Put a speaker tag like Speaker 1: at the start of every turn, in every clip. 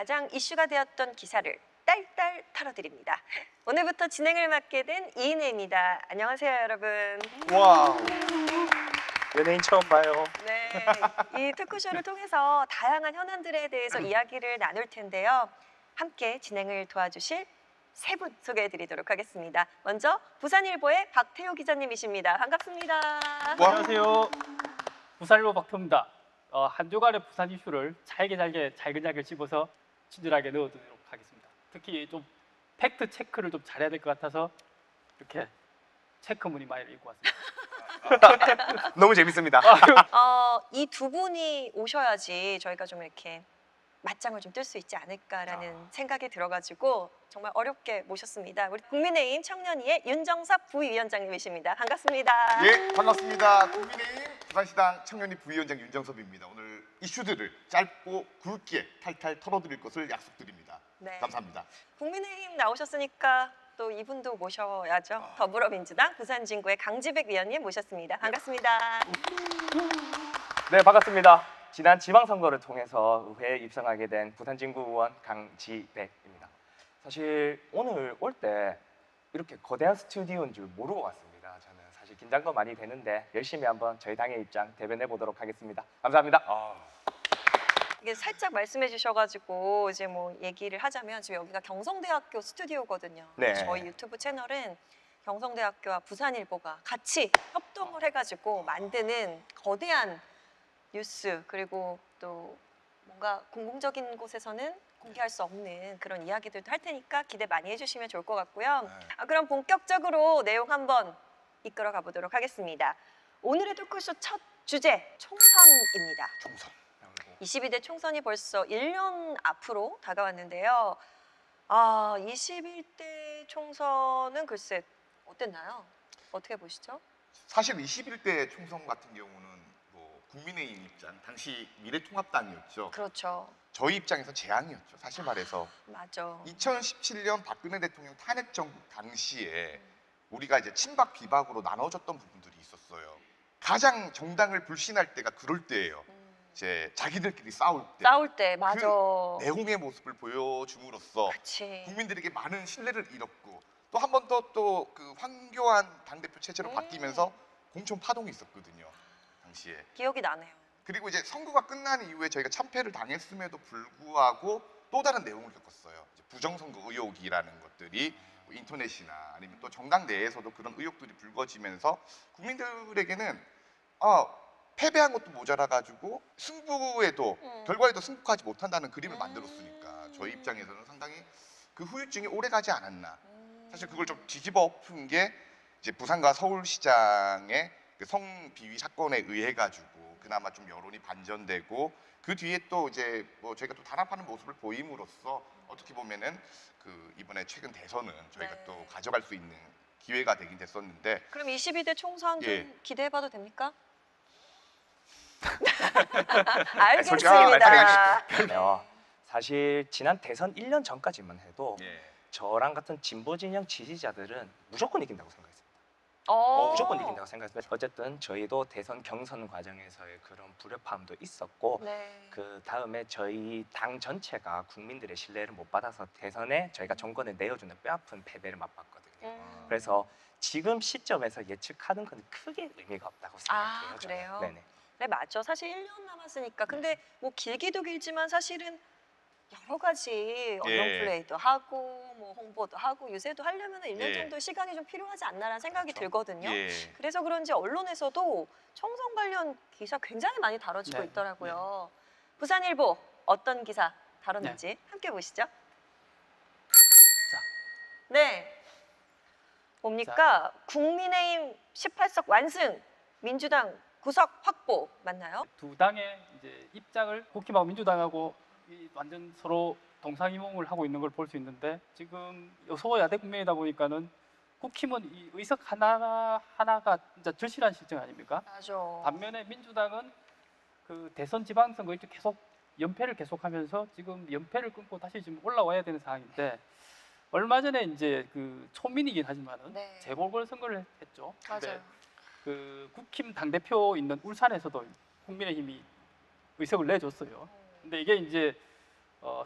Speaker 1: 가장 이슈가 되었던 기사를 딸딸 털어드립니다. 오늘부터 진행을 맡게 된 이인혜입니다. 안녕하세요, 여러분.
Speaker 2: 와, 연예인 처음 봐요.
Speaker 1: 네, 이 토크쇼를 통해서 다양한 현안들에 대해서 이야기를 나눌 텐데요. 함께 진행을 도와주실 세 분 소개해드리도록 하겠습니다. 먼저 부산일보의 박태호 기자님이십니다. 반갑습니다.
Speaker 3: 안녕하세요. 부산일보 박태호입니다. 한 주간의 부산 이슈를 잘게 씹어서 친절하게 넣어드리도록 하겠습니다. 특히 좀 팩트 체크를 좀 잘해야 될 것 같아서 이렇게 체크 무늬만을 입고 왔습니다.
Speaker 2: 너무 재밌습니다.
Speaker 1: 이 두 분이 오셔야지 저희가 좀 이렇게 맞짱을 좀 뜰 수 있지 않을까라는 생각이 들어가지고 정말 어렵게 모셨습니다. 우리 국민의힘 청년위의 윤정섭 부위원장님이십니다. 반갑습니다.
Speaker 4: 예, 반갑습니다. 국민의힘 부산시당 청년위 부위원장 윤정섭입니다. 오늘 이슈들을 짧고 굵게 탈탈 털어드릴 것을 약속드립니다.
Speaker 1: 네.
Speaker 4: 감사합니다.
Speaker 1: 국민의힘 나오셨으니까 또 이분도 모셔야죠. 더불어민주당 부산진구의 강지백 위원님 모셨습니다. 반갑습니다.
Speaker 2: 네, 반갑습니다. 지난 지방선거를 통해서 의회에 입성하게 된 부산진구 의원 강지백입니다. 사실 오늘 올 때 이렇게 거대한 스튜디오인 줄 모르고 왔습니다. 저는 사실 긴장도 많이 되는데 열심히 한번 저희 당의 입장 대변해 보도록 하겠습니다. 감사합니다.
Speaker 1: 이게 살짝 말씀해 주셔가지고 이제 뭐 얘기를 하자면 지금 여기가 경성대학교 스튜디오거든요.
Speaker 2: 네.
Speaker 1: 저희 유튜브 채널은 경성대학교와 부산일보가 같이 협동을 해가지고 만드는 거대한 뉴스 그리고 또 뭔가 공공적인 곳에서는 공개할 수 없는 그런 이야기들도 할 테니까 기대 많이 해주시면 좋을 것 같고요. 그럼 본격적으로 내용 한번 이끌어 가보도록 하겠습니다. 오늘의 토크쇼 첫 주제 총선입니다.
Speaker 4: 총선.
Speaker 1: 22대 총선이 벌써 1년 앞으로 다가왔는데요. 21대 총선은 글쎄 어땠나요? 어떻게 보시죠?
Speaker 4: 사실 21대 총선 같은 경우는 뭐 국민의힘 입장, 당시 미래통합당이었죠.
Speaker 1: 그렇죠.
Speaker 4: 저희 입장에서 재앙이었죠. 사실 말해서
Speaker 1: 맞아.
Speaker 4: 2017년 박근혜 대통령 탄핵 정국 당시에 우리가 이제 친박 비박으로 나눠졌던 부분들이 있었어요. 가장 정당을 불신할 때가 그럴 때예요. 이제 자기들끼리 싸울 때.
Speaker 1: 맞아.
Speaker 4: 그 내홍의 모습을 보여줌으로써
Speaker 1: 그치.
Speaker 4: 국민들에게 많은 신뢰를 잃었고 또 한 번 더 또 그 황교안 당대표 체제로 바뀌면서 공천 파동이 있었거든요. 당시에.
Speaker 1: 기억이 나네요.
Speaker 4: 그리고 이제 선거가 끝난 이후에 저희가 참패를 당했음에도 불구하고 또 다른 내용을 겪었어요. 이제 부정선거 의혹이라는 것들이 뭐 인터넷이나 아니면 또 정당 내에서도 그런 의혹들이 불거지면서 국민들에게는 패배한 것도 모자라가지고 승부에도 결과에도 승복하지 못한다는 그림을 만들었으니까 저희 입장에서는 상당히 그 후유증이 오래가지 않았나. 사실 그걸 좀 뒤집어 엎은 게 이제 부산과 서울시장의 그 성비위 사건에 의해 가지고 그나마 좀 여론이 반전되고 그 뒤에 또 이제 뭐 저희가 또 단합하는 모습을 보임으로써 어떻게 보면은 그 이번에 최근 대선은 저희가
Speaker 1: 네.
Speaker 4: 또 가져갈 수 있는 기회가 되긴 됐었는데
Speaker 1: 그럼 22대 총선 좀
Speaker 4: 예.
Speaker 1: 기대해봐도 됩니까?
Speaker 2: 솔직히
Speaker 1: 알겠습니다.
Speaker 2: 사실 지난 대선 1년 전까지만 해도
Speaker 4: 예.
Speaker 2: 저랑 같은 진보 진영 지지자들은 무조건 이긴다고 생각했습니다.
Speaker 1: 어.
Speaker 2: 무조건 이긴다고 생각했습니다. 어쨌든 저희도 대선 경선 과정에서의 그런 불협화음도 있었고
Speaker 1: 네.
Speaker 2: 그 다음에 저희 당 전체가 국민들의 신뢰를 못 받아서 대선에 저희가 정권을 내어주는 뼈아픈 패배를 맛봤거든요. 그래서 지금 시점에서 예측하는 건 크게 의미가 없다고 생각해요. 저는.
Speaker 1: 그래요?
Speaker 2: 네네.
Speaker 1: 네, 맞죠. 사실 1년 남았으니까. 근데 뭐 길기도 길지만 사실은 여러 가지 언론
Speaker 4: 예.
Speaker 1: 플레이도 하고 뭐 홍보도 하고 유세도 하려면 1년
Speaker 4: 예.
Speaker 1: 정도 시간이 좀 필요하지 않나라는 생각이
Speaker 4: 그렇죠.
Speaker 1: 들거든요.
Speaker 4: 예.
Speaker 1: 그래서 그런지 언론에서도 총선 관련 기사 굉장히 많이 다뤄지고
Speaker 3: 네.
Speaker 1: 있더라고요. 부산일보 어떤 기사 다뤘는지 함께 보시죠. 네. 뭡니까? 국민의힘 18석 완승, 민주당 구석 확보 맞나요?
Speaker 3: 두 당의 이제 입장을 국힘하고 민주당하고 완전 서로 동상이몽을 하고 있는 걸 볼 수 있는데 지금 여소야대 국면이다 보니까는 국힘은 이 의석 하나가 진짜 절실한 실정 아닙니까?
Speaker 1: 맞아.
Speaker 3: 반면에 민주당은 그 대선 지방선거 이렇게 계속 연패를 계속하면서 지금 연패를 끊고 다시 지금 올라와야 되는 상황인데 얼마 전에 이제 그 초민이긴 하지만은
Speaker 1: 네.
Speaker 3: 재보궐선거를 했죠. 근데
Speaker 1: 맞아요.
Speaker 3: 그 국힘 당 대표 있는 울산에서도 국민의힘이 의석을 내줬어요. 근데 이게 이제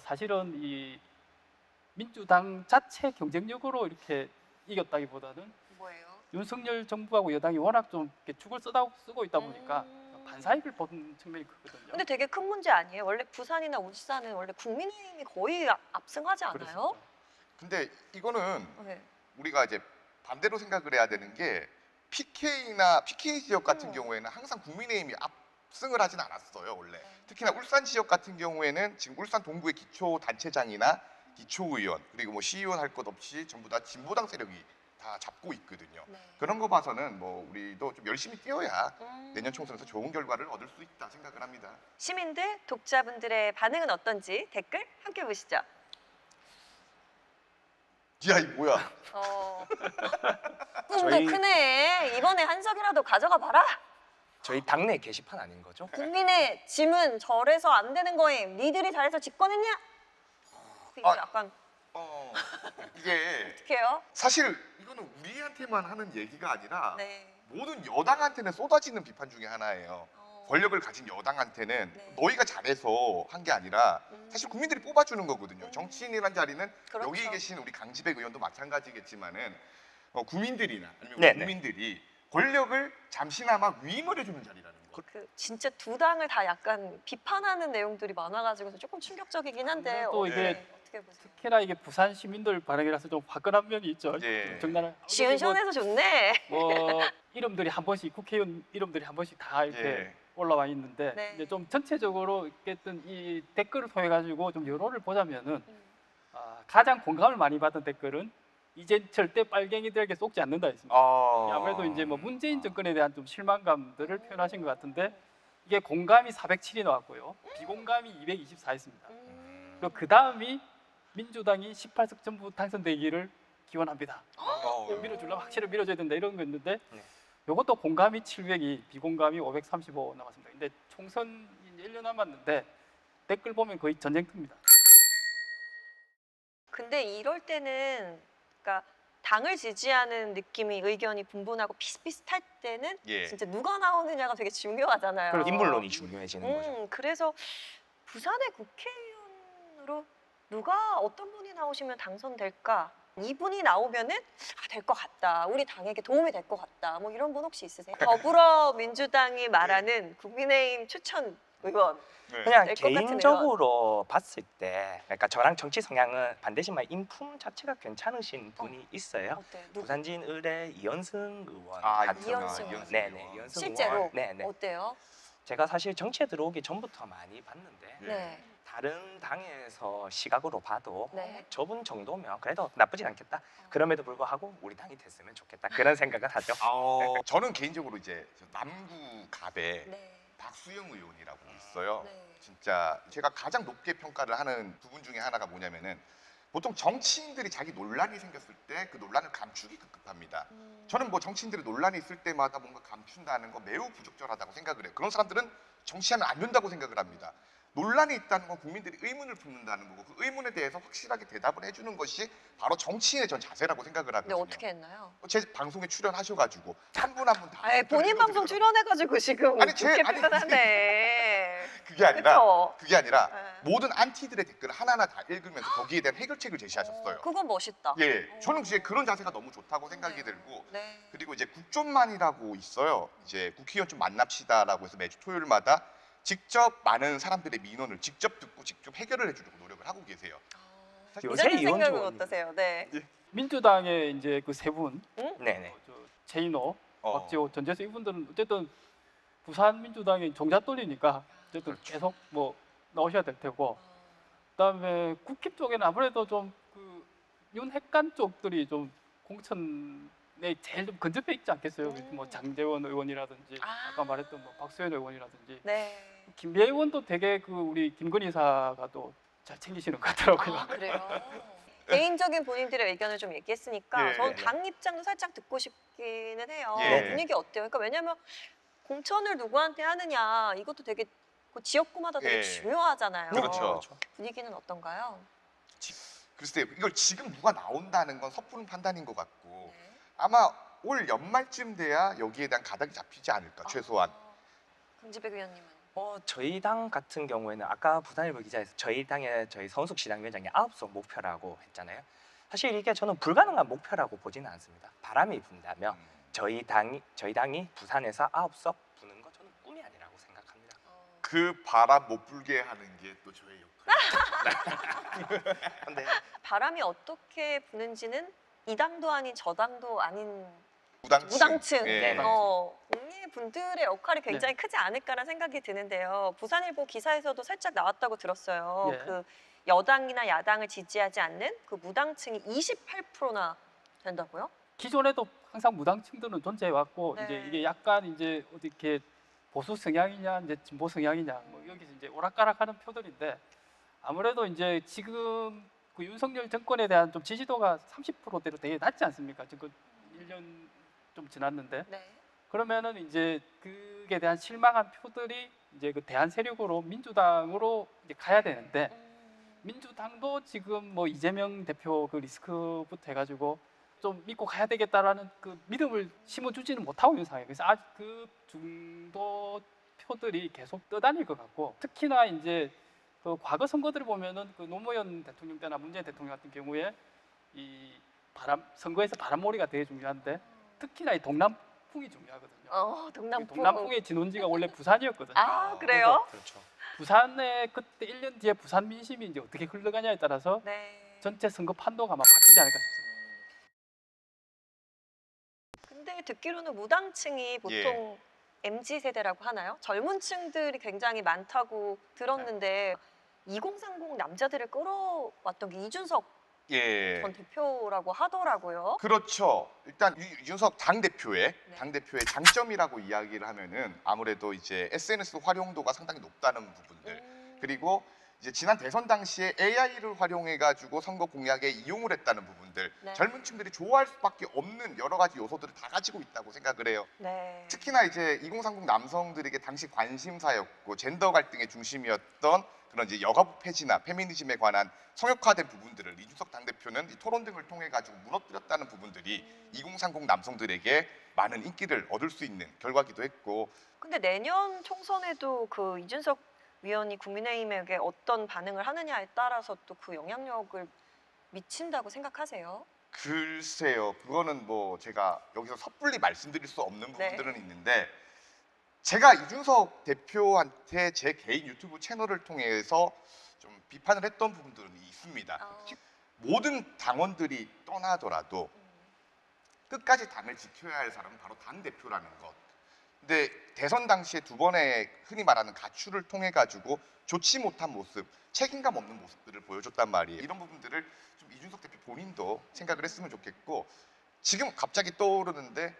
Speaker 3: 사실은 이 민주당 자체 경쟁력으로 이렇게 이겼다기보다는
Speaker 1: 뭐예요?
Speaker 3: 윤석열 정부하고 여당이 워낙 좀 이렇게 죽을 쓰고 있다 보니까 반사이익을 본 측면이 크거든요.
Speaker 1: 근데 되게 큰 문제 아니에요? 원래 부산이나 울산은 원래 국민의힘이 거의 압승하지 않아요?
Speaker 3: 그렇습니다.
Speaker 4: 근데 이거는
Speaker 1: 네.
Speaker 4: 우리가 이제 반대로 생각을 해야 되는 게 PK 지역 같은
Speaker 1: 음.
Speaker 4: 경우에는 항상 국민의힘이 압승을 하진 않았어요 원래. 특히나 울산 지역 같은 경우에는 지금 울산 동구의 기초 단체장이나 기초의원 그리고 뭐 시의원 할 것 없이 전부 다 진보당 세력이 다 잡고 있거든요.
Speaker 1: 네.
Speaker 4: 그런 거 봐서는 뭐 우리도 좀 열심히 뛰어야
Speaker 1: 음.
Speaker 4: 내년 총선에서 좋은 결과를 얻을 수 있다 생각을 합니다.
Speaker 1: 시민들, 독자분들의 반응은 어떤지 댓글 함께 보시죠.
Speaker 4: 야, 이 뭐야?
Speaker 1: 꿈도
Speaker 2: 저희-
Speaker 1: 크네. 이번에 한석이라도 가져가 봐라.
Speaker 2: 저희 당내 게시판 아닌 거죠?
Speaker 1: 국민의 짐은 절에서 안 되는 거임. 니들이 잘해서 집권했냐? 이거
Speaker 4: 아.
Speaker 1: 약간
Speaker 4: 이게
Speaker 1: 어떻게 해요?
Speaker 4: 사실 이거는 우리한테만 하는 얘기가 아니라
Speaker 1: 네.
Speaker 4: 모든 여당한테는 쏟아지는 비판 중에 하나예요. 권력을 가진 여당한테는
Speaker 1: 네.
Speaker 4: 너희가 잘해서 한 게 아니라 사실 국민들이 뽑아주는 거거든요.
Speaker 1: 음.
Speaker 4: 정치인이란 자리는
Speaker 1: 그렇죠.
Speaker 4: 여기 계신 우리 강지백 의원도 마찬가지겠지만은 국민들이나 아니면
Speaker 2: 네네.
Speaker 4: 국민들이 권력을 잠시나마 위임을 해주는 자리라는 거예요.
Speaker 1: 그 진짜 두 당을 다 약간 비판하는 내용들이 많아가지고 조금 충격적이긴 한데
Speaker 3: 또 이게
Speaker 1: 어떻게 보세요?
Speaker 3: 특히나 이게 부산 시민들 반응이라서 좀 화끈한 면이 있죠.
Speaker 4: 예.
Speaker 3: 정말
Speaker 1: 시원시원해서 좋네.
Speaker 3: 뭐 이름들이 한 번씩 국회의원 이름들이 한 번씩 다 이렇게
Speaker 4: 예.
Speaker 3: 올라와 있는데
Speaker 1: 네.
Speaker 3: 근데 좀 전체적으로 어쨌든 이 댓글을 통해 가지고 좀 여론을 보자면은 가장 공감을 많이 받은 댓글은 이젠 절대 빨갱이들에게 속지 않는다 했습니다. 아무래도 이제 뭐 문재인 정권에 대한 좀 실망감들을 표현하신 것 같은데 이게 공감이 407이 나왔고요, 비공감이 224였습니다. 그리고 그 다음이 민주당이 18석 전부 당선되기를 기원합니다. 밀어주려면 확실히 밀어줘야 된다 이런 거였는데
Speaker 2: 네.
Speaker 3: 이것도 공감이 702, 비공감이 535 나왔습니다. 근데 총선 이제 1년 남았는데 댓글 보면 거의 전쟁터입니다.
Speaker 1: 근데 이럴 때는 그러니까 당을 지지하는 느낌이 의견이 분분하고 비슷비슷할 때는
Speaker 4: 예.
Speaker 1: 진짜 누가 나오느냐가 되게 중요하잖아요.
Speaker 2: 그리고 인물론이 중요해지는 거죠.
Speaker 1: 그래서 부산의 국회의원으로 누가 어떤 분이 나오시면 당선될까? 이분이 나오면은 될 것 같다. 우리 당에게 도움이 될 것 같다. 뭐 이런 분 혹시 있으세요? 더불어민주당이 말하는 국민의힘 추천 의원.
Speaker 2: 그냥
Speaker 1: 될것 같은
Speaker 2: 개인적으로 봤을 때, 그러니까 저랑 정치 성향은 반대지만 인품 자체가 괜찮으신 분이 있어요.
Speaker 1: 어때요? 누구?
Speaker 2: 부산진 의뢰 이현승 의원
Speaker 4: 아,
Speaker 2: 같은
Speaker 1: 이현승
Speaker 2: 경우.
Speaker 1: 의원.
Speaker 2: 네네, 이현승
Speaker 1: 실제로
Speaker 2: 의원. 네네.
Speaker 1: 어때요?
Speaker 2: 제가 사실 정치에 들어오기 전부터 많이 봤는데
Speaker 4: 예.
Speaker 1: 네.
Speaker 2: 다른 당에서 시각으로 봐도
Speaker 1: 네.
Speaker 2: 저분 정도면 그래도 나쁘진 않겠다. 그럼에도 불구하고 우리 당이 됐으면 좋겠다. 그런 생각은 하죠.
Speaker 4: 저는 개인적으로 이제 남구 갑에
Speaker 1: 네.
Speaker 4: 박수영 의원이라고 있어요.
Speaker 1: 네.
Speaker 4: 진짜 제가 가장 높게 평가를 하는 부분 중에 하나가 뭐냐면은 보통 정치인들이 자기 논란이 생겼을 때 그 논란을 감추기 급급합니다. 저는 뭐 정치인들이 논란이 있을 때마다 뭔가 감춘다는 거 매우 부적절하다고 생각을 해요. 그런 사람들은 정치하면 안 된다고 생각을 합니다. 논란이 있다는 건 국민들이 의문을 품는다는 거고 그 의문에 대해서 확실하게 대답을 해주는 것이 바로 정치인의 전 자세라고 생각을
Speaker 1: 근데
Speaker 4: 하거든요.
Speaker 1: 어떻게 했나요?
Speaker 4: 제 방송에 출연하셔가지고 한 분 한 분 다
Speaker 1: 본인 방송 출연해가지고 지금
Speaker 4: 아니,
Speaker 1: 좋게
Speaker 4: 아니,
Speaker 1: 표현하네.
Speaker 4: 그게 아니라
Speaker 1: 그쵸?
Speaker 4: 그게 아니라
Speaker 1: 네.
Speaker 4: 모든 안티들의 댓글을 하나하나 다 읽으면서 거기에 대한 해결책을 제시하셨어요.
Speaker 1: 그건 멋있다.
Speaker 4: 예, 저는 이제 그런 자세가 너무 좋다고 생각이
Speaker 1: 네.
Speaker 4: 들고
Speaker 1: 네.
Speaker 4: 그리고 이제 국존만이라고 있어요. 이제 국회의원 좀 만납시다라고 해서 매주 토요일마다 직접 많은 사람들의 민원을 직접 듣고 직접 해결을 해주려고 노력을 하고 계세요.
Speaker 2: 요새
Speaker 1: 이사님
Speaker 2: 이혼
Speaker 1: 생각은
Speaker 2: 조언이-
Speaker 1: 어떠세요? 네.
Speaker 3: 민주당의 이제 그 세 분,
Speaker 2: 네네.
Speaker 3: 최인호,
Speaker 4: 어.
Speaker 3: 박지호, 전재수 이분들은 어쨌든 부산 민주당이 종잣 돌리니까 어쨌든
Speaker 4: 그렇죠.
Speaker 3: 계속 뭐 나오셔야 될 테고, 그다음에 국힘 쪽에는 아무래도 좀 그 윤핵관 쪽들이 좀 공천에 제일 좀 근접해 있지 않겠어요? 뭐 장재원 의원이라든지 아까 말했던 뭐 박수현 의원이라든지
Speaker 1: 네.
Speaker 3: 김비애 의원도 되게 그 우리 김건희 여사가 또 잘 챙기시는 것 같더라고요.
Speaker 1: 아, 그래요? 개인적인 본인들의 의견을 좀 얘기했으니까
Speaker 4: 예.
Speaker 1: 저는 당 입장도 살짝 듣고 싶기는 해요.
Speaker 4: 예.
Speaker 1: 분위기 어때요? 그러니까 왜냐면 공천을 누구한테 하느냐 이것도 되게 그 지역구마다 되게
Speaker 4: 예.
Speaker 1: 중요하잖아요.
Speaker 4: 그렇죠.
Speaker 1: 분위기는 어떤가요?
Speaker 4: 글쎄요, 이걸 지금 누가 나온다는 건 섣부른 판단인 것 같고
Speaker 1: 네.
Speaker 4: 아마 올 연말쯤 돼야 여기에 대한 가닥이 잡히지 않을까 최소한.
Speaker 1: 강지백 위원님은
Speaker 2: 저희 당 같은 경우에는 아까 부산일보 기자에서 저희 당의 저희 서은숙 시당위원장이 9석 목표라고 했잖아요. 사실 이게 저는 불가능한 목표라고 보지는 않습니다. 바람이 분다면 저희 당이 부산에서 9석 부는 거 저는 꿈이 아니라고 생각합니다.
Speaker 4: 그 바람 못 불게 하는 게 또 저의 역할입니다.
Speaker 2: 근데
Speaker 1: 바람이 어떻게 부는지는 이 당도 아닌 저 당도 아닌
Speaker 4: 무당층.
Speaker 1: 무당층,
Speaker 4: 예.
Speaker 1: 웅예 분들의 역할이 굉장히 크지 않을까라는 생각이 드는데요. 부산일보 기사에서도 살짝 나왔다고 들었어요.
Speaker 3: 예.
Speaker 1: 그 여당이나 야당을 지지하지 않는 그 무당층이 28%나 된다고요?
Speaker 3: 기존에도 항상 무당층들은 존재해 왔고
Speaker 1: 네.
Speaker 3: 이제 이게 약간 이제 어떻게 보수 성향이냐 이제 진보 성향이냐 뭐 여기서 이제 오락가락하는 표들인데 아무래도 이제 지금 그 윤석열 정권에 대한 좀 지지도가 30%대로 되게 낮지 않습니까? 지금 1년 좀 지났는데
Speaker 1: 네.
Speaker 3: 그러면은 이제 그에 대한 실망한 표들이 이제 그 대한 세력으로 민주당으로 이제 가야 되는데 민주당도 지금 뭐 이재명 대표 그 리스크부터 해가지고 좀 믿고 가야 되겠다라는 그 믿음을 심어주지는 못하고 있는 상황이에요. 그래서 아직 그 중도 표들이 계속 떠다닐 것 같고 특히나 이제 그 과거 선거들을 보면은 그 노무현 대통령 때나 문재인 대통령 같은 경우에 이 선거에서 바람몰이가 되게 중요한데 특히나 이 동남풍이 중요하거든요.
Speaker 1: 동남풍.
Speaker 3: 동남풍의 진원지가 원래 부산이었거든요.
Speaker 1: 아, 그래요?
Speaker 2: 그렇죠.
Speaker 3: 부산의 그때 1년 뒤에 부산 민심이 이제 어떻게 흘러가냐에 따라서
Speaker 1: 네.
Speaker 3: 전체 선거 판도가 아마 바뀌지 않을까 싶습니다.
Speaker 1: 근데 듣기로는 무당층이 보통 MZ 세대라고 하나요? 젊은 층들이 굉장히 많다고 들었는데 2030 남자들을 끌어왔던 게 이준석
Speaker 4: 예.
Speaker 1: 전 대표라고 하더라고요.
Speaker 4: 그렇죠. 일단 이준석 당대표의
Speaker 1: 네.
Speaker 4: 당대표의 장점이라고 이야기를 하면은 아무래도 이제 SNS 활용도가 상당히 높다는 부분들. 그리고 이제 지난 대선 당시에 AI를 활용해 가지고 선거 공약에 이용을 했다는 부분들.
Speaker 1: 네.
Speaker 4: 젊은 층들이 좋아할 수밖에 없는 여러 가지 요소들을 다 가지고 있다고 생각을 해요.
Speaker 1: 네.
Speaker 4: 특히나 이제 2030 남성들에게 당시 관심사였고 젠더 갈등의 중심이었던 그런 이제 여가부 폐지나 페미니즘에 관한 성역화된 부분들을 이준석 당대표는 이 토론 등을 통해 가지고 무너뜨렸다는 부분들이 2030 남성들에게 많은 인기를 얻을 수 있는 결과기도 했고.
Speaker 1: 근데 내년 총선에도 그 이준석 위원이 국민의힘에게 어떤 반응을 하느냐에 따라서 또 그 영향력을 미친다고 생각하세요?
Speaker 4: 글쎄요, 그거는 뭐 제가 여기서 섣불리 말씀드릴 수 없는
Speaker 1: 네.
Speaker 4: 부분들은 있는데 제가 이준석 대표한테 제 개인 유튜브 채널을 통해서 좀 비판을 했던 부분들은 있습니다. 모든 당원들이 떠나더라도 끝까지 당을 지켜야 할 사람은 바로 당 대표라는 것. 근데 대선 당시에 두 번의 흔히 말하는 가출을 통해 가지고 좋지 못한 모습, 책임감 없는 모습들을 보여줬단 말이에요. 이런 부분들을 좀 이준석 대표 본인도 생각을 했으면 좋겠고 지금 갑자기 떠오르는데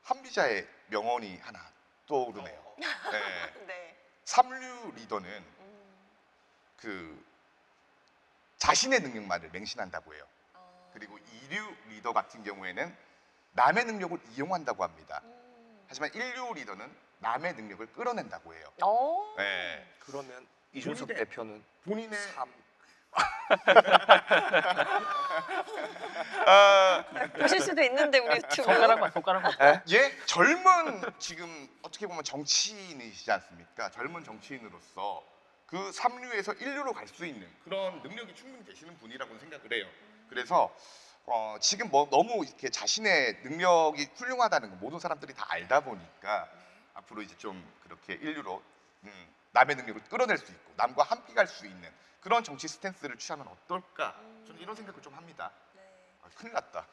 Speaker 4: 한비자의 명언이 하나 떠오르네요. 네.
Speaker 1: 네.
Speaker 4: 삼류 리더는 그 자신의 능력만을 맹신한다고 해요. 그리고 이류 리더 같은 경우에는 남의 능력을 이용한다고 합니다. 하지만 일류 리더는 남의 능력을 끌어낸다고 해요. 네.
Speaker 2: 그러면 이준석
Speaker 4: 본인의-
Speaker 2: 대표는
Speaker 4: 본인의
Speaker 1: 보실 수도 있는데 우리 유튜브.
Speaker 3: 손가락만.
Speaker 4: 예, 젊은 지금 어떻게 보면 정치인이시지 않습니까? 젊은 정치인으로서 그 삼류에서 일류로 갈 수 있는 그런 능력이 충분히 되시는 분이라고 생각을 해요. 그래서 지금 뭐 너무 이렇게 자신의 능력이 훌륭하다는 거 모든 사람들이 다 알다 보니까 앞으로 이제 좀 그렇게 인류로 남의 능력을 끌어낼 수 있고 남과 함께 갈 수 있는 그런 정치 스탠스를 취하면 어떨까? 저는 이런 생각을 좀 합니다. 큰일 났다.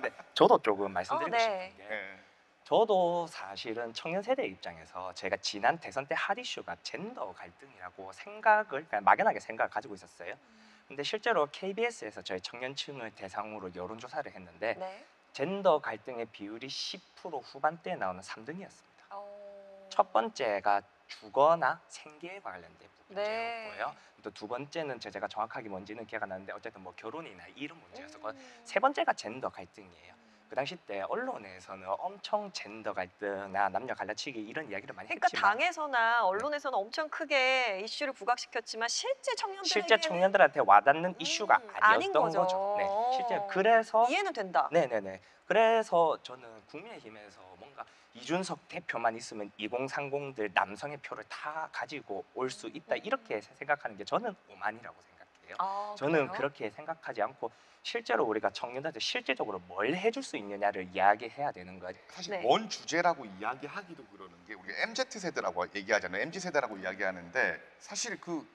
Speaker 2: 네, 저도 조금 말씀드리고
Speaker 1: 네.
Speaker 2: 싶은 게
Speaker 4: 네.
Speaker 2: 저도 사실은 청년 세대 입장에서 제가 지난 대선 때 핫 이슈가 젠더 갈등이라고 생각을 그냥 막연하게 생각을 가지고 있었어요. 근데 실제로 KBS에서 저희 청년층을 대상으로 여론조사를 했는데
Speaker 1: 네.
Speaker 2: 젠더 갈등의 비율이 10% 후반대에 나오는 3등이었습니다.
Speaker 1: 어...
Speaker 2: 첫 번째가 주거나 생계에 관련된
Speaker 1: 네.
Speaker 2: 문제였고요. 또 두 번째는 제가 정확하게 뭔지는 기억 안 나는데 어쨌든 뭐 결혼이나 이런 문제였었고 세 번째가 젠더 갈등이에요. 그 당시 때 언론에서는 엄청 젠더 갈등이나 남녀 갈라치기 이런 이야기를 많이
Speaker 1: 그러니까
Speaker 2: 했지만
Speaker 1: 당에서나 언론에서는 엄청 크게 이슈를 부각시켰지만 실제 청년들에게는
Speaker 2: 실제 청년들한테 와닿는 이슈가
Speaker 1: 아닌
Speaker 2: 아니었던
Speaker 1: 거죠.
Speaker 2: 거죠. 네, 실제 그래서
Speaker 1: 이해는 된다.
Speaker 2: 네네네. 그래서 저는 국민의힘에서 뭔가 이준석 대표만 있으면 2030들 남성의 표를 다 가지고 올 수 있다 이렇게 생각하는 게 저는 오만이라고 생각해요.
Speaker 1: 아,
Speaker 2: 저는
Speaker 1: 그래요?
Speaker 2: 그렇게 생각하지 않고 실제로 우리가 청년들한테 실제적으로 뭘 해줄 수 있느냐를 이야기해야 되는 거죠.
Speaker 4: 사실
Speaker 1: 네.
Speaker 4: 뭔 주제라고 이야기하기도 그러는 게 우리가 MZ 세대라고 얘기하잖아요. MZ 세대라고 이야기하는데 사실 그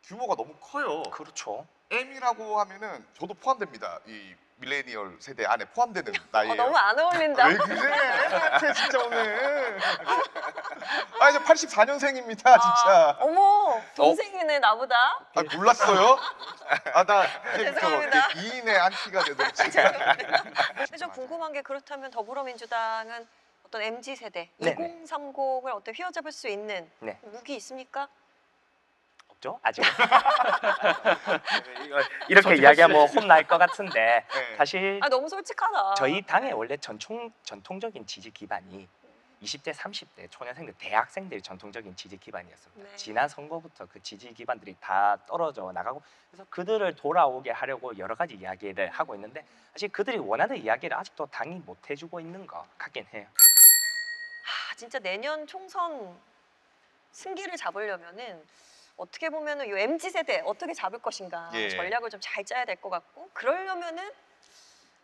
Speaker 4: 규모가 너무 커요.
Speaker 2: 그렇죠.
Speaker 4: M이라고 하면은 저도 포함됩니다. 이 밀레니얼 세대 안에 포함되는 나이예요.
Speaker 1: 너무 안 어울린다.
Speaker 4: 왜 그래? M한테 진짜 오늘. 아 이제 84년생입니다, 진짜.
Speaker 1: 어머, 동생이네 나보다.
Speaker 4: 아, 몰랐어요? 아, 나 이제부터
Speaker 1: 죄송합니다.
Speaker 4: 2인의 안티가 되던지.
Speaker 1: 근데 좀 궁금한 게 그렇다면 더불어민주당은 어떤 MZ 세대
Speaker 2: 네네.
Speaker 1: 2030을 어떻게 휘어잡을 수 있는
Speaker 2: 네.
Speaker 1: 무기 있습니까?
Speaker 2: 없죠? 아직. 이렇게 이야기하면 혼날 것 같은데
Speaker 4: 네.
Speaker 2: 사실
Speaker 1: 아 너무 솔직하다.
Speaker 2: 저희 당의 원래 전통적인 지지 기반이 20대, 30대 초년생들, 대학생들이 전통적인 지지 기반이었습니다.
Speaker 1: 네.
Speaker 2: 지난 선거부터 그 지지 기반들이 다 떨어져 나가고 그래서 그들을 돌아오게 하려고 여러 가지 이야기를 하고 있는데 사실 그들이 원하는 이야기를 아직도 당이 못 해주고 있는 것 같긴 해요.
Speaker 1: 아, 진짜 내년 총선 승기를 잡으려면은 어떻게 보면은 이 MZ 세대 어떻게 잡을 것인가
Speaker 4: 예.
Speaker 1: 전략을 좀 잘 짜야 될 것 같고 그러려면은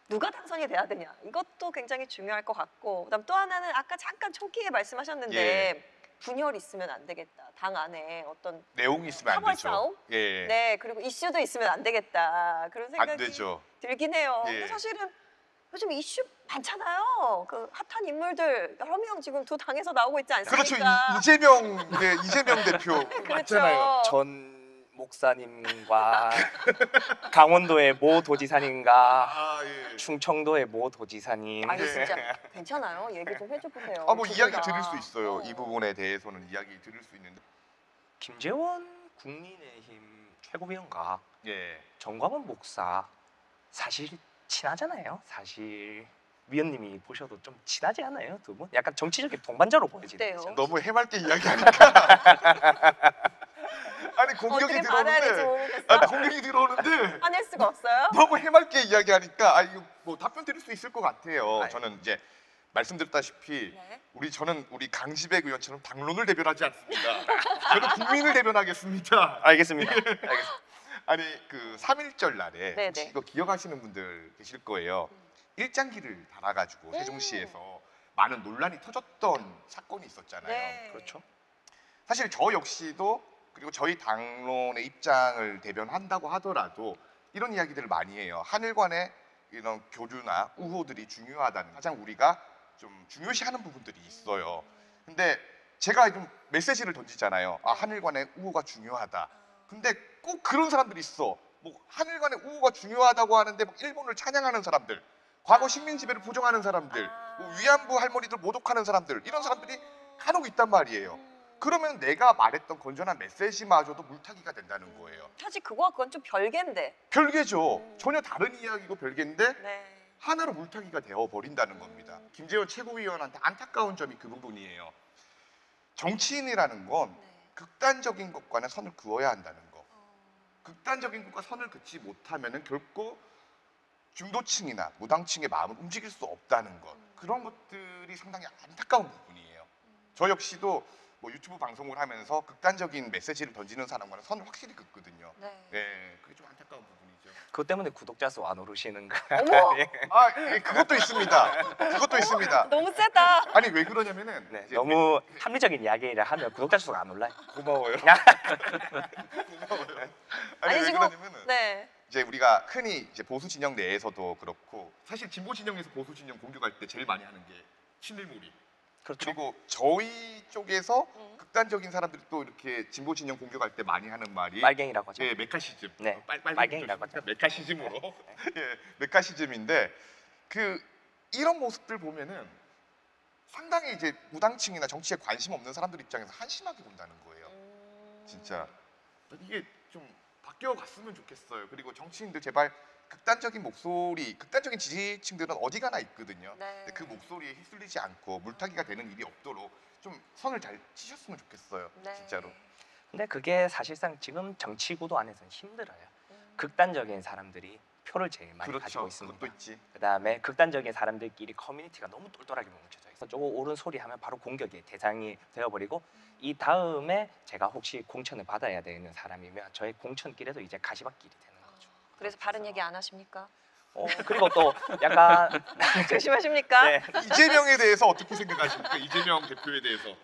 Speaker 1: 누가 당선이 돼야 되냐 이것도 굉장히 중요할 것 같고 그다음 또 하나는 아까 잠깐 초기에 말씀하셨는데
Speaker 4: 예.
Speaker 1: 분열이 있으면 안 되겠다 당 안에 어떤
Speaker 4: 내용이 있으면 안
Speaker 1: 파벌
Speaker 4: 되죠.
Speaker 1: 싸움?
Speaker 4: 예.
Speaker 1: 네 그리고 이슈도 있으면 안 되겠다 그런
Speaker 4: 안
Speaker 1: 생각이
Speaker 4: 되죠.
Speaker 1: 들긴 해요.
Speaker 4: 예.
Speaker 1: 근데 사실은 요즘 이슈 많잖아요. 그 핫한 인물들 여러 명 지금 두 당에서 나오고 있지 않습니까?
Speaker 4: 그렇죠. 이재명, 네, 이재명 대표
Speaker 1: 그렇죠.
Speaker 4: 맞잖아요.
Speaker 2: 전 목사님과 강원도의 모 도지사님과
Speaker 4: 아, 예.
Speaker 2: 충청도의 모 도지사님
Speaker 1: 아니 진짜 괜찮아요. 얘기 좀 해줘 보세요.
Speaker 4: 아, 뭐
Speaker 1: 두
Speaker 4: 이야기
Speaker 1: 분 다.
Speaker 4: 들을 수 있어요. 이 부분에 대해서는 이야기 들을 수 있는데.
Speaker 2: 김재원 국민의힘 최고위원과
Speaker 4: 예.
Speaker 2: 정광훈 목사 사실 친하잖아요. 사실 위원님이 보셔도 좀 친하지 않아요, 두 분? 약간 정치적인 동반자로 보여지네요.
Speaker 1: 어때요?
Speaker 4: 너무 해맑게 이야기하니까. 아니 공격이
Speaker 1: 어떻게 받아야 될지
Speaker 4: 들어오는데.
Speaker 1: 모르겠어.
Speaker 4: 아니 공격이 들어오는데
Speaker 1: 화낼 수가 없어요.
Speaker 4: 너무 해맑게 이야기하니까 아 이거 뭐 답변 드릴 수 있을 것 같아요.
Speaker 2: 아유.
Speaker 4: 저는 이제 말씀드렸다시피
Speaker 1: 네.
Speaker 4: 저는 우리 강지백 의원처럼 당론을 대변하지 않습니다. 저는 국민을 대변하겠습니다.
Speaker 2: 알겠습니다. 알겠습니다.
Speaker 4: 아니 그 3.1절 날에
Speaker 1: 네네.
Speaker 4: 혹시 이거 기억하시는 분들 계실 거예요. 일장기를 달아가지고 세종시에서 많은 논란이 터졌던 사건이 있었잖아요.
Speaker 1: 네.
Speaker 2: 그렇죠.
Speaker 4: 사실 저 역시도 그리고 저희 당론의 입장을 대변한다고 하더라도 이런 이야기들을 많이 해요. 하늘 간의 이런 교류나 우호들이 중요하다는 가장 우리가 좀 중요시하는 부분들이 있어요. 근데 제가 좀 메시지를 던지잖아요. 아, 하늘 간의 우호가 중요하다. 근데 꼭 그런 사람들이 있어. 뭐 하늘 간의 우호가 중요하다고 하는데 막 일본을 찬양하는 사람들, 과거 식민 지배를 부정하는 사람들, 뭐 위안부 할머니들 모독하는 사람들 이런 사람들이 간혹 있단 말이에요. 그러면 내가 말했던 건전한 메시지마저도 물타기가 된다는 거예요.
Speaker 1: 사실 그거와 그건 좀 별개인데.
Speaker 4: 별개죠. 전혀 다른 이야기고 별개인데
Speaker 1: 네.
Speaker 4: 하나로 물타기가 되어 버린다는 겁니다. 김재원 최고위원한테 안타까운 점이 그 부분이에요. 정치인이라는 건
Speaker 1: 네.
Speaker 4: 극단적인 것과는 선을 그어야 한다는 거. 극단적인 것과 선을 긋지 못하면은 결코 중도층이나 무당층의 마음을 움직일 수 없다는 것. 그런 것들이 상당히 안타까운 부분이에요. 저 역시도 뭐 유튜브 방송을 하면서 극단적인 메시지를 던지는 사람과는 선을 확실히 긋거든요.
Speaker 1: 네.
Speaker 4: 네, 그게 좀 안타까운 부분이죠.
Speaker 2: 그것 때문에 구독자 수 안 오르시는 거.
Speaker 1: 어머,
Speaker 4: 아, 예, 그것도 있습니다. 그것도 있습니다.
Speaker 1: 너무 세다.
Speaker 4: 아니 왜 그러냐면은
Speaker 2: 네,
Speaker 4: 이제
Speaker 2: 너무 합리적인 이야기를 하면 구독자 수가 안 올라요.
Speaker 4: 고마워요.
Speaker 2: 그냥
Speaker 4: 고마워요. 아니 왜
Speaker 1: 지금
Speaker 4: 그러냐면은
Speaker 1: 네.
Speaker 4: 이제 우리가 흔히 이제 보수 진영 내에서도 그렇고 사실 진보 진영에서 보수 진영 공격할 때 제일 많이 하는 게 신들몰이.
Speaker 2: 그렇죠.
Speaker 4: 그리고 저희 쪽에서 극단적인 사람들이 또 이렇게 진보 진영 공격할 때 많이 하는 말이
Speaker 2: 빨갱이라고 하죠.
Speaker 4: 예, 메카시즘.
Speaker 2: 네,
Speaker 4: 빨갱이라고
Speaker 2: 빨갱이라고
Speaker 4: 하죠. 메카시즘으로. 예, 메카시즘인데 그 이런 모습들 보면은 상당히 이제 무당층이나 정치에 관심 없는 사람들 입장에서 한심하게 본다는 거예요. 진짜 이게 좀 바뀌어 갔으면 좋겠어요. 그리고 정치인들 제발 극단적인 목소리, 극단적인 지지층들은 어디 가나 있거든요.
Speaker 1: 네.
Speaker 4: 근데 그 목소리에 휩쓸리지 않고 물타기가 되는 일이 없도록 좀 선을 잘 치셨으면 좋겠어요.
Speaker 1: 네.
Speaker 4: 진짜로.
Speaker 2: 근데 그게 사실상 지금 정치 구도 안에서는 힘들어요.
Speaker 1: 음.
Speaker 2: 극단적인 사람들이 표를 제일 많이
Speaker 4: 그렇죠.
Speaker 2: 가지고 있습니다.
Speaker 4: 그것도 있지.
Speaker 2: 그다음에 극단적인 사람들끼리 커뮤니티가 너무 똘똘하게 뭉쳐져 있어. 저거 옳은 소리 하면 바로 공격의 대상이 되어버리고 이 다음에 제가 혹시 공천을 받아야 되는 사람이면 저의 공천길에도 이제 가시밭길이 되는 거죠.
Speaker 1: 그래서 바른 얘기 안 하십니까?
Speaker 2: 그리고 또 약간
Speaker 1: 조심하십니까?
Speaker 2: 네,
Speaker 4: 이재명에 대해서 어떻게 생각하십니까? 이재명 대표에 대해서.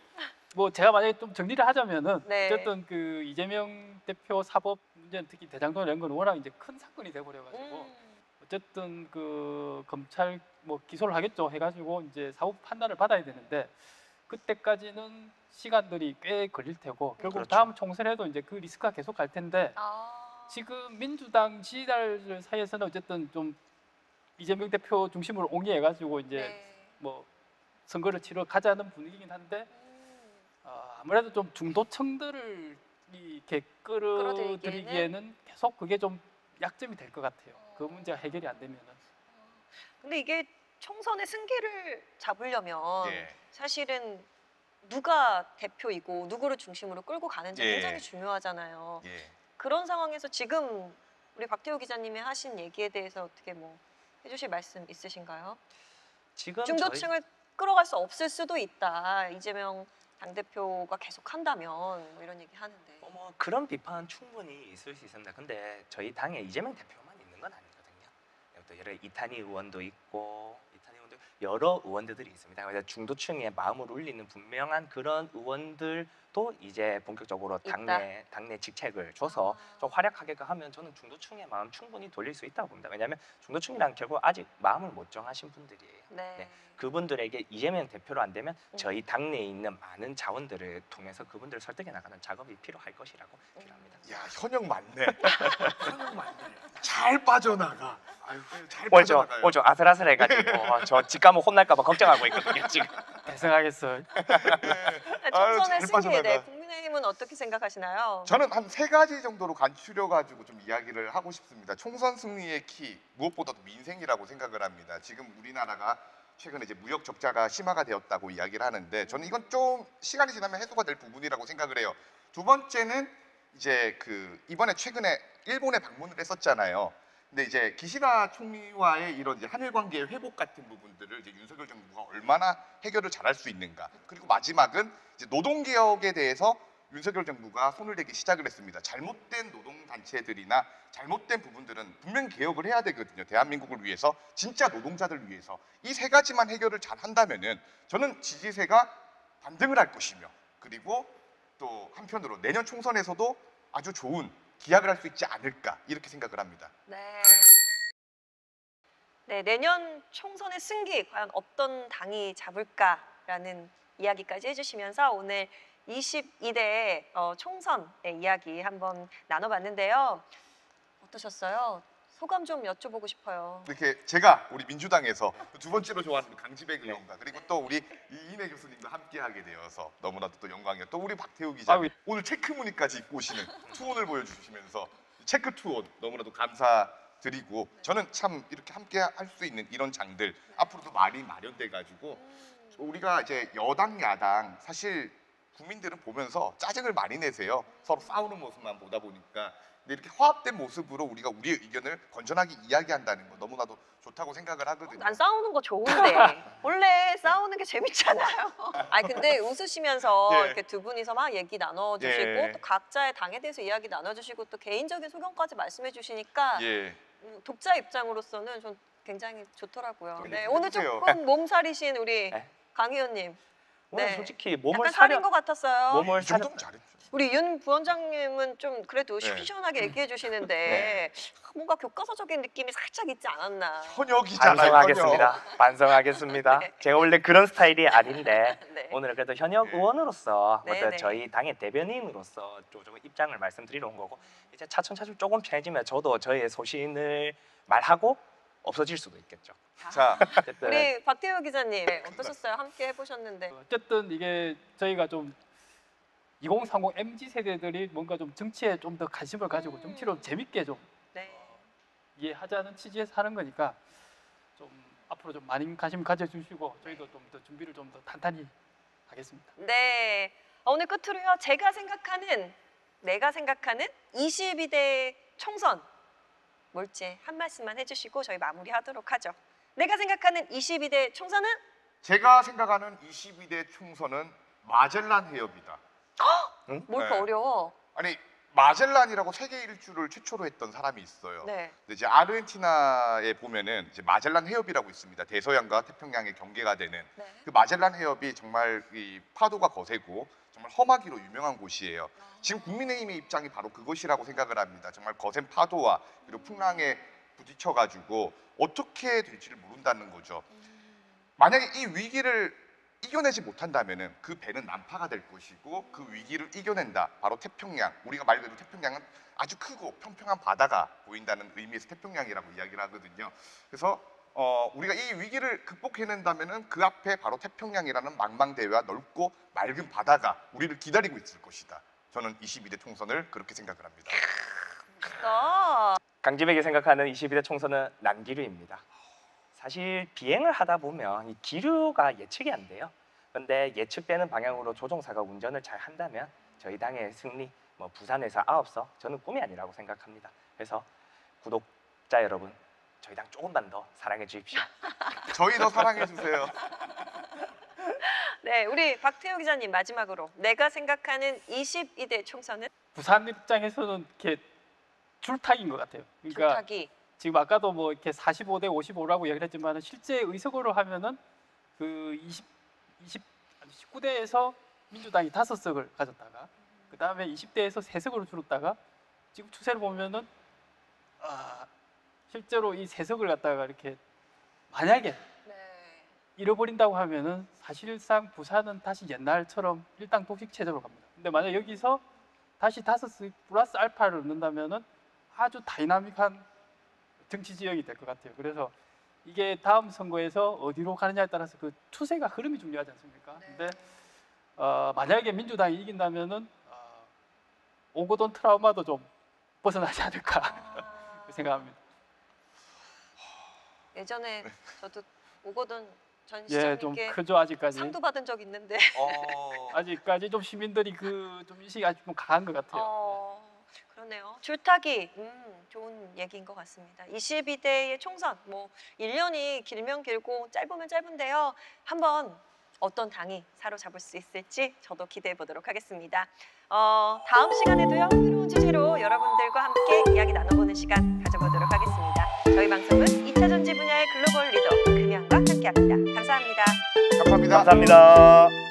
Speaker 3: 뭐 제가 만약에 좀 정리를 하자면은
Speaker 1: 네.
Speaker 3: 어쨌든 그 이재명 대표 사법 문제 특히 대장동 이런 건 워낙 이제 큰 사건이 돼버려가지고 어쨌든 그 검찰 뭐 기소를 하겠죠 해가지고 이제 사법 판단을 받아야 되는데 그때까지는 시간들이 꽤 걸릴 테고 결국
Speaker 2: 그렇죠.
Speaker 3: 다음 총선에도 이제 그 리스크가 계속 갈 텐데
Speaker 1: 아.
Speaker 3: 지금 민주당 지지자들 사이에서는 어쨌든 좀 이재명 대표 중심으로 옹이해가지고 이제
Speaker 1: 네.
Speaker 3: 뭐 선거를 치러 가자는 분위기긴 한데 아무래도 좀 중도층들을 이렇게 끌어들이기에는 계속 그게 좀 약점이 될 것 같아요. 그 문제가 해결이 안 되면은.
Speaker 1: 근데 이게 총선의 승기를 잡으려면
Speaker 4: 예.
Speaker 1: 사실은 누가 대표이고 누구를 중심으로 끌고 가는지
Speaker 4: 예.
Speaker 1: 굉장히 중요하잖아요.
Speaker 4: 예.
Speaker 1: 그런 상황에서 지금 우리 박태호 기자님이 하신 얘기에 대해서 어떻게 뭐 해주실 말씀 있으신가요?
Speaker 2: 지금
Speaker 1: 중도층을 끌어갈 수 없을 수도 있다. 이재명 당대표가 계속 한다면 뭐 이런 얘기 하는데.
Speaker 2: 뭐 그런 비판 충분히 있을 수 있습니다. 근데 저희 당에 이재명 대표만 있는 건 아니거든요. 또 여러 이탄희 의원도 있고 여러 의원들이 있습니다. 그래서 중도층의 마음을 울리는 분명한 그런 의원들도 이제 본격적으로 당내 직책을 줘서 좀 활약하게 하면 저는 중도층의 마음 충분히 돌릴 수 있다고 봅니다. 왜냐하면 중도층이란 결국 아직 마음을 못 정하신 분들이에요.
Speaker 1: 네.
Speaker 2: 네. 그분들에게 이재명 대표로 안 되면 저희 당내에 있는 많은 자원들을 통해서 그분들을 설득해 나가는 작업이 필요할 것이라고 필요합니다.
Speaker 4: 야, 현역 맞네. 현역 맞네. 잘 빠져나가. 아유, 잘
Speaker 2: 오늘 좀
Speaker 4: 빠져나가요.
Speaker 2: 아슬아슬해가지고 저 집 가면 혼날까봐 걱정하고 있거든요 지금.
Speaker 3: 대성하겠어요.
Speaker 1: 총선의
Speaker 4: 잘
Speaker 1: 승리에
Speaker 4: 빠져나가.
Speaker 1: 대해 국민의힘은 어떻게 생각하시나요?
Speaker 4: 저는 한 3가지 정도로 간추려가지고 좀 이야기를 하고 싶습니다. 총선 승리의 키 무엇보다도 민생이라고 생각을 합니다. 지금 우리나라가 최근에 이제 무역 적자가 심화가 되었다고 이야기를 하는데 저는 이건 좀 시간이 지나면 해소가 될 부분이라고 생각을 해요. 두 번째는 이제 그 이번에 최근에 일본에 방문을 했었잖아요. 근데 이제 기시다 총리와의 이런 이제 한일 관계의 회복 같은 부분들을 이제 윤석열 정부가 얼마나 해결을 잘할 수 있는가. 그리고 마지막은 이제 노동 개혁에 대해서 윤석열 정부가 손을 대기 시작을 했습니다. 잘못된 노동 단체들이나 잘못된 부분들은 분명히 개혁을 해야 되거든요. 대한민국을 위해서, 진짜 노동자들 위해서. 이 3가지만 해결을 잘 한다면은 저는 지지세가 반등을 할 것이며, 그리고 또 한편으로 내년 총선에서도 아주 좋은 기약을 할 수 있지 않을까 이렇게 생각을 합니다.
Speaker 1: 네. 네, 내년 총선의 승기 과연 어떤 당이 잡을까라는 이야기까지 해주시면서 오늘 22대 총선의 이야기 한번 나눠봤는데요. 어떠셨어요? 소감 좀 여쭤보고 싶어요.
Speaker 4: 이렇게 제가 우리 민주당에서 두 번째로 좋아하는 강지백 의원과 그리고 또 우리 이인혜 교수님과 함께하게 되어서 너무나도 또 영광이에요. 또 우리 박태우 기자님 오늘 체크 무늬까지 입고 오시는 투혼을 보여주시면서 체크 투혼 너무나도 감사드리고 저는 참 이렇게 함께할 수 있는 이런 장들 앞으로도 많이 마련돼가지고 우리가 이제 여당 야당 사실 국민들은 보면서 짜증을 많이 내세요. 서로 싸우는 모습만 보다 보니까. 근데 이렇게 화합된 모습으로 우리가 우리의 의견을 건전하게 이야기한다는 거 너무나도 좋다고 생각을 하거든요.
Speaker 1: 난 싸우는 거 좋은데 원래 싸우는 게 재밌잖아요. 아니 근데 웃으시면서
Speaker 4: 예.
Speaker 1: 이렇게 두 분이서 막 얘기 나눠주시고
Speaker 4: 예.
Speaker 1: 또 각자의 당에 대해서 이야기 나눠주시고 또 개인적인 소견까지 말씀해 주시니까
Speaker 4: 예.
Speaker 1: 독자 입장으로서는 좀 굉장히 좋더라고요.
Speaker 4: 좀
Speaker 1: 네,
Speaker 4: 얘기해
Speaker 1: 오늘
Speaker 4: 주세요.
Speaker 1: 조금 몸살이신 우리
Speaker 2: 네.
Speaker 1: 강 의원님.
Speaker 2: 오늘
Speaker 1: 네.
Speaker 2: 솔직히 몸을
Speaker 1: 약간 살인 것 같았어요.
Speaker 2: 몸을
Speaker 4: 이 정도면 잘했죠.
Speaker 1: 우리 윤 부원장님은 좀 그래도
Speaker 4: 네.
Speaker 1: 시원하게 얘기해 주시는데 뭔가 교과서적인 느낌이 살짝 있지 않았나.
Speaker 4: 현역이잖아요.
Speaker 2: 반성하겠습니다. 반성하겠습니다.
Speaker 1: 네.
Speaker 2: 제가 원래 그런 스타일이 아닌데
Speaker 1: 네.
Speaker 2: 오늘 그래도 현역
Speaker 4: 네.
Speaker 2: 의원으로서
Speaker 1: 네,
Speaker 2: 어떤
Speaker 1: 네.
Speaker 2: 저희 당의 대변인으로서 조금 입장을 말씀드리러 온 거고 이제 차츰차츰 조금 편해지면 저도 저의 소신을 말하고 없어질 수도 있겠죠.
Speaker 4: 자,
Speaker 2: 어쨌든
Speaker 1: 우리 박태호 기자님 네, 어떠셨어요? 함께 해보셨는데.
Speaker 3: 어쨌든 이게 저희가 좀 2030 MZ 세대들이 뭔가 좀 정치에 좀 더 관심을 가지고 정치로 재밌게 좀
Speaker 1: 네.
Speaker 3: 이해하자는 취지에서 하는 거니까 좀 앞으로 좀 많은 관심 가져주시고 저희도 좀 더 준비를 좀 더 탄탄히 하겠습니다.
Speaker 1: 네. 오늘 끝으로요. 내가 생각하는 22대 총선 뭘지 한 말씀만 해주시고 저희 마무리하도록 하죠. 내가 생각하는 22대 총선은
Speaker 4: 제가 생각하는 22대 총선은 마젤란 해협이다.
Speaker 1: 뭘 이렇게
Speaker 4: 네.
Speaker 1: 어려워?
Speaker 4: 아니 마젤란이라고 세계 일주를 최초로 했던 사람이 있어요.
Speaker 1: 네.
Speaker 4: 근데 이제 아르헨티나에 보면은 이제 마젤란 해협이라고 있습니다. 대서양과 태평양의 경계가 되는
Speaker 1: 네.
Speaker 4: 그 마젤란 해협이 정말 이 파도가 거세고 정말 험하기로 유명한 곳이에요. 지금 국민의힘의 입장이 바로 그것이라고 생각을 합니다. 정말 거센 파도와 그리고 풍랑에 부딪혀가지고 어떻게 될지를 모른다는 거죠. 만약에 이 위기를 이겨내지 못한다면은 그 배는 난파가 될 것이고 그 위기를 이겨낸다. 바로 태평양. 우리가 말 그대로 태평양은 아주 크고 평평한 바다가 보인다는 의미에서 태평양이라고 이야기를 하거든요. 그래서 우리가 이 위기를 극복해낸다면은 그 앞에 바로 태평양이라는 망망대해와 넓고 맑은 바다가 우리를 기다리고 있을 것이다. 저는 22대 총선을 그렇게 생각을 합니다.
Speaker 1: 멋있다.
Speaker 2: 강지백이 생각하는 22대 총선은 난기류입니다. 사실 비행을 하다 보면 이 기류가 예측이 안 돼요. 그런데 예측되는 방향으로 조종사가 운전을 잘 한다면 저희 당의 승리, 뭐 부산에서 9석, 저는 꿈이 아니라고 생각합니다. 그래서 구독자 여러분, 저희 당 조금만 더 사랑해 주십시오.
Speaker 4: 저희 더 사랑해 주세요.
Speaker 1: 네, 우리 박태호 기자님 마지막으로 내가 생각하는 22대 총선은
Speaker 3: 부산 입장에서는 이렇게 줄타기인 것 같아요. 그러니까
Speaker 1: 줄타기.
Speaker 3: 지금 아까도 뭐 이렇게 45대 55라고 얘기를 했지만 실제 의석으로 하면은 그 19대에서 민주당이 5석을 가졌다가 그 다음에 20대에서 3석으로 줄었다가 지금 추세를 보면은 실제로 이 3석을 갖다가 이렇게 만약에
Speaker 1: 네.
Speaker 3: 잃어버린다고 하면은 사실상 부산은 다시 옛날처럼 일당 독식 체제로 갑니다. 근데 만약 여기서 다시 5석 플러스 알파를 넣는다면은 아주 다이나믹한 정치 지역이 될 것 같아요. 그래서 이게 다음 선거에서 어디로 가느냐에 따라서 그 추세가 흐름이 중요하지 않습니까?
Speaker 1: 네.
Speaker 3: 근데 만약에 민주당이 이긴다면은 오거돈 트라우마도 좀 벗어나지 않을까 생각합니다.
Speaker 1: 예전에 저도 오거돈 전
Speaker 3: 예, 좀
Speaker 1: 시장님께
Speaker 3: 크죠 아직까지.
Speaker 1: 상도 받은 적 있는데
Speaker 3: 아직까지 좀 시민들이 그 좀 인식이 아직 좀 강한 것 같아요.
Speaker 1: 그러네요. 줄타기 좋은 얘기인 것 같습니다. 22대의 총선 뭐 1년이 길면 길고 짧으면 짧은데요. 한번 어떤 당이 사로잡을 수 있을지 저도 기대해 보도록 하겠습니다. 다음 시간에도요. 새로운 주제로 여러분들과 함께 이야기 나눠보는 시간 가져보도록 하겠습니다. 저희 방송은 2차 전지 분야의 글로벌 리더 금양과 함께합니다. 감사합니다.
Speaker 4: 감사합니다.
Speaker 2: 감사합니다.